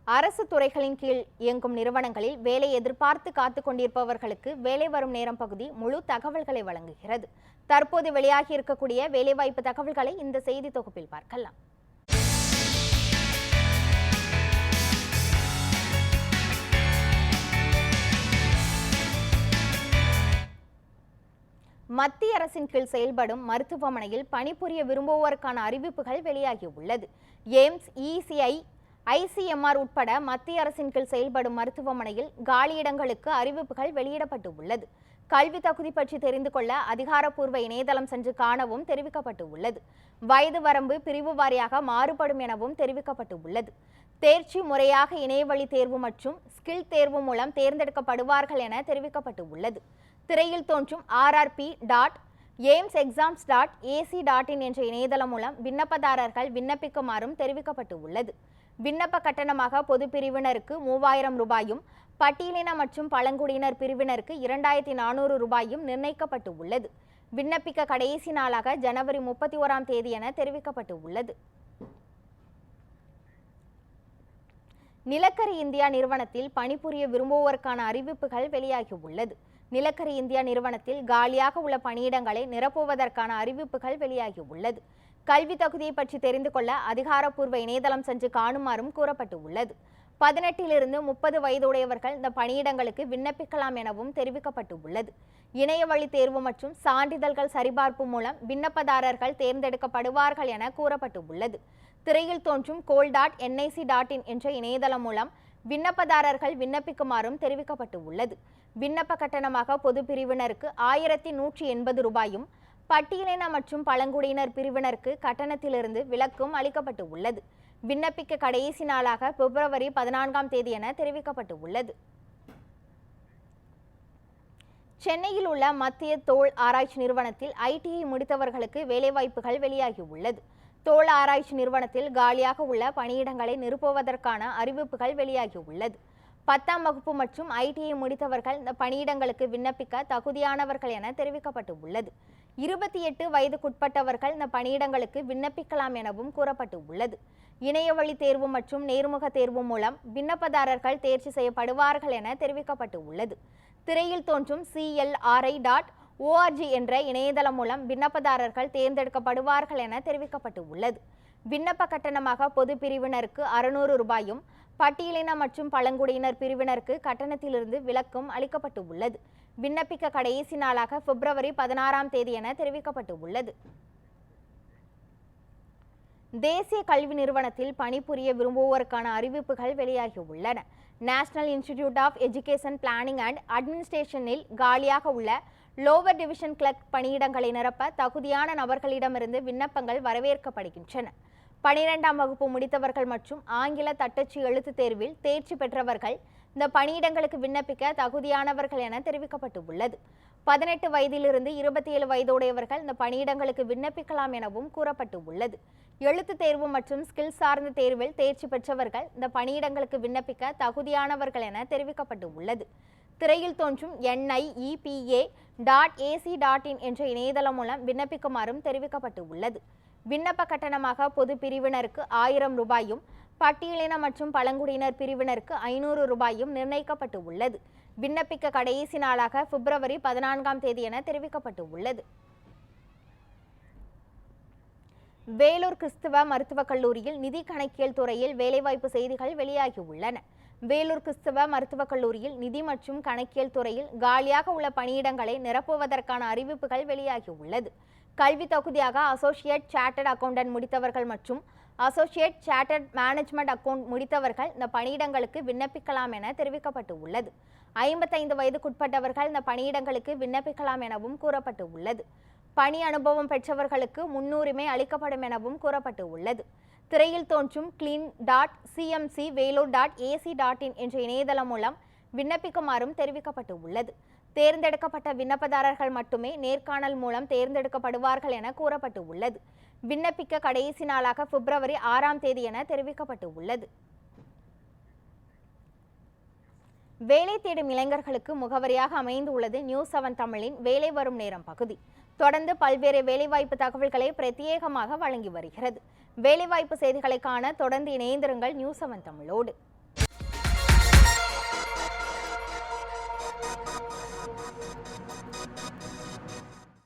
அரசு துறைகளின் கீழ் இயங்கும் நிறுவனங்களில் வேலை எதிர்பார்த்து காத்துக் கொண்டிருப்பவர்களுக்கு வேலை வரும் நேரம் பகுதி முழு தகவல்களை வழங்குகிறது. தற்போது வெளியாகி இருக்கக்கூடிய வேலைவாய்ப்பு தகவல்களை இந்த செய்தி தொகுப்பில் பார்க்கலாம். மத்திய அரசின் கீழ் செயல்படும் மருத்துவமனையில் பணிபுரிய விரும்புவோருக்கான அறிவிப்புகள் வெளியாகியுள்ளது. எய்ம்ஸ், இசிஐ, ஐசிஎம்ஆர் உட்பட மத்திய அரசின் கீழ் செயல்படும் மருத்துவமனையில் காலியிடங்களுக்கு அறிவிப்புகள் வெளியிடப்பட்டு உள்ளது. கல்வி தகுதி பற்றி தெரிந்து கொள்ள அதிகாரப்பூர்வ இணையதளம் சென்று காணவும் தெரிவிக்கப்பட்டு உள்ளது. வயது வரம்பு பிரிவு வாரியாக மாறுபடும் எனவும் தெரிவிக்கப்பட்டு உள்ளது. தேர்ச்சி முறையாக இணையவழி தேர்வு மற்றும் ஸ்கில் தேர்வு மூலம் தேர்ந்தெடுக்கப்படுவார்கள் என தெரிவிக்கப்பட்டு உள்ளது. திரையில் தோன்றும் rrp.aimsexams.ac.in என்ற இணையதளம் மூலம் விண்ணப்பதாரர்கள் விண்ணப்பிக்குமாறும் தெரிவிக்கப்பட்டு உள்ளது. விண்ணப்ப கட்டணமாக பொது பிரிவினருக்கு 3000 ரூபாயும், பட்டியலின மற்றும் பழங்குடியினர் பிரிவினருக்கு 2400 ரூபாயும் நிர்ணயிக்கப்பட்டு உள்ளது. விண்ணப்பிக்க கடைசி நாளாக ஜனவரி 31ஆம் தேதி என தெரிவிக்கப்பட்டு உள்ளது. நிலக்கரி இந்தியா நிறுவனத்தில் பணிபுரிய விரும்புவோருக்கான அறிவிப்புகள் வெளியாகியுள்ளது. நிலக்கரி இந்தியா நிறுவனத்தில் காலியாக உள்ள பணியிடங்களை நிரப்புவதற்கான அறிவிப்புகள் வெளியாகியுள்ளது. கல்வி தகுதியை பற்றி தெரிந்து கொள்ள அதிகாரப்பூர்வ இணையதளம் சென்று காணுமாறும் கூறப்பட்டு உள்ளது. 18 30 வயதுடையவர்கள் இந்த பணியிடங்களுக்கு விண்ணப்பிக்கலாம் எனவும் தெரிவிக்கப்பட்டு உள்ளது. இணையவழி தேர்வு மற்றும் சான்றிதழ்கள் சரிபார்ப்பு மூலம் விண்ணப்பதாரர்கள் தேர்ந்தெடுக்கப்படுவார்கள் என கூறப்பட்டு உள்ளது. திரையில் தோன்றும் col.nic.in என்ற இணையதளம் மூலம் விண்ணப்பதாரர்கள் விண்ணப்பிக்குமாறும் தெரிவிக்கப்பட்டு உள்ளது. விண்ணப்ப கட்டணமாக பொது பிரிவினருக்கு 1180 ரூபாயும், பட்டியலின மற்றும் பழங்குடியினர் பிரிவினருக்கு கட்டணத்திலிருந்து விலக்கும் அளிக்கப்பட்டு உள்ளது. விண்ணப்பிக்க கடைசி நாளாக பிப்ரவரி 14ஆம் தேதி என தெரிவிக்கப்பட்டு உள்ளது. சென்னையில் உள்ள மத்திய தோல் ஆராய்ச்சி நிறுவனத்தில் ஐடிஐ முடித்தவர்களுக்கு வேலைவாய்ப்புகள் வெளியாகியுள்ளது. தோல் ஆராய்ச்சி நிறுவனத்தில் காலியாக உள்ள பணியிடங்களை நிரப்புவதற்கான அறிவிப்புகள் வெளியாகியுள்ளது. 10ஆம் வகுப்பு மற்றும் ஐடிஐ முடித்தவர்கள் இந்த பணியிடங்களுக்கு விண்ணப்பிக்க தகுதியானவர்கள் என தெரிவிக்கப்பட்டு உள்ளது. 28 வயதுக்குட்பட்டவர்கள் இந்த பணியிடங்களுக்கு விண்ணப்பிக்கலாம் எனவும் கூறப்பட்டு உள்ளது. இணையவழி தேர்வு மற்றும் நேர்முக தேர்வு மூலம் விண்ணப்பதாரர்கள் தேர்ச்சி செய்யப்படுவார்கள் என தெரிவிக்கப்பட்டு உள்ளது. திரையில் தோன்றும் clri.org என்ற இணையதளம் மூலம் விண்ணப்பதாரர்கள் தேர்ந்தெடுக்கப்படுவார்கள் என தெரிவிக்கப்பட்டு உள்ளது. விண்ணப்ப கட்டணமாக பொது பிரிவினருக்கு 600 ரூபாயும், பட்டியலின மற்றும் பழங்குடியினர் பிரிவினருக்கு கட்டணத்திலிருந்து விலக்கும் அளிக்கப்பட்டு உள்ளது. விண்ணப்பிக்க கடைசி நாளாக பிப்ரவரி 16ஆம் தேதி என தெரிவிக்கப்பட்டு உள்ளது. தேசிய கல்வி நிறுவனத்தில் பணிபுரிய விரும்புவோருக்கான அறிவிப்புகள் வெளியாகியுள்ளன. National institute of education planning and அட்மினிஸ்ட்ரேஷனில் காலியாக உள்ள லோவர் டிவிஷன் கிளர்க் பணியிடங்களை நிரப்ப தகுதியான நபர்களிடமிருந்து விண்ணப்பங்கள் வரவேற்கப்படுகின்றன. 12ஆம் வகுப்பு முடித்தவர்கள் மற்றும் ஆங்கில தட்டச்சு எழுத்து தேர்வில் தேர்ச்சி பெற்றவர்கள் இந்த பணியிடங்களுக்கு விண்ணப்பிக்க தகுதியானவர்கள் என தெரிவிக்கப்பட்டு உள்ளது. 18 வயதிலிருந்து 27 வயதுடையவர்கள் இந்த பணியிடங்களுக்கு விண்ணப்பிக்கலாம் எனவும் கூறப்பட்டு உள்ளது. எழுத்து தேர்வு மற்றும் ஸ்கில் சார்ந்த தேர்வில் தேர்ச்சி பெற்றவர்கள் இந்த பணியிடங்களுக்கு விண்ணப்பிக்க தகுதியானவர்கள் என தெரிவிக்கப்பட்டு உள்ளது. திரையில் தோன்றும் NIEPA.ac.in என்ற இணையதளம் மூலம் விண்ணப்பிக்குமாறும் தெரிவிக்கப்பட்டு உள்ளது. விண்ணப்ப கட்டணமாக பொது பிரிவினருக்கு 1000 ரூபாயும், பட்டியலின மற்றும் பழங்குடியினர் பிரிவினருக்கு 500 ரூபாயும் நிர்ணயிக்கப்பட்டு உள்ளது. விண்ணப்பிக்க கடைசி நாளாக பிப்ரவரி 14ஆம் தேதி என தெரிவிக்கப்பட்டு உள்ளது. வேலூர் கிறிஸ்தவ மருத்துவக் கல்லூரியில் நிதி கணக்கியல் துறையில் வேலைவாய்ப்பு செய்திகள் வெளியாகியுள்ளன. வேலூர் கிறிஸ்தவ மருத்துவக் கல்லூரியில் நிதி மற்றும் கணக்கியல் துறையில் காலியாக உள்ள பணியிடங்களை நிரப்புவதற்கான அறிவிப்புகள் வெளியாகியுள்ளது. கல்வி தகுதியாக அசோசியேட் சார்ட்டர்ட் அக்கவுண்டன்ட் முடித்தவர்கள் மற்றும் அசோசியேட் சார்ட்டர்ட் மேனேஜ்மெண்ட் அக்கவுண்ட் முடித்தவர்கள் இந்த பணியிடங்களுக்கு விண்ணப்பிக்கலாம் என தெரிவிக்கப்பட்டு உள்ளது. 55 வயதுக்குட்பட்டவர்கள் இந்த பணியிடங்களுக்கு விண்ணப்பிக்கலாம் எனவும் கூறப்பட்டு உள்ளது. பணி அனுபவம் பெற்றவர்களுக்கு முன்னுரிமை அளிக்கப்படும் எனவும் கூறப்பட்டு உள்ளது. திரையில் தோன்றும் clean.cmcvelur.ac.in என்ற இணையதளம் மூலம் விண்ணப்பிக்குமாறும் தெரிவிக்கப்பட்டு உள்ளது. தேர்ந்தெடுக்கப்பட்ட விண்ணப்பதாரர்கள் மட்டுமே நேர்காணல் மூலம் தேர்ந்தெடுக்கப்படுவார்கள் என கூறப்பட்டு உள்ளது. விண்ணப்பிக்க கடைசி நாளாக பிப்ரவரி 6ஆம் தேதி என தெரிவிக்கப்பட்டு உள்ளது. வேலை தேடும் இளைஞர்களுக்கு முகவரியாக அமைந்துள்ளது நியூஸ்7 தமிழின் வேலை வரும் நேரம் பகுதி. தொடர்ந்து பல்வேறு வேலைவாய்ப்பு தகவல்களை பிரத்யேகமாக வழங்கி வருகிறது. வேலைவாய்ப்பு செய்திகளை காண தொடர்ந்து இணைந்திருங்கள் நியூஸ்7 தமிழோடு.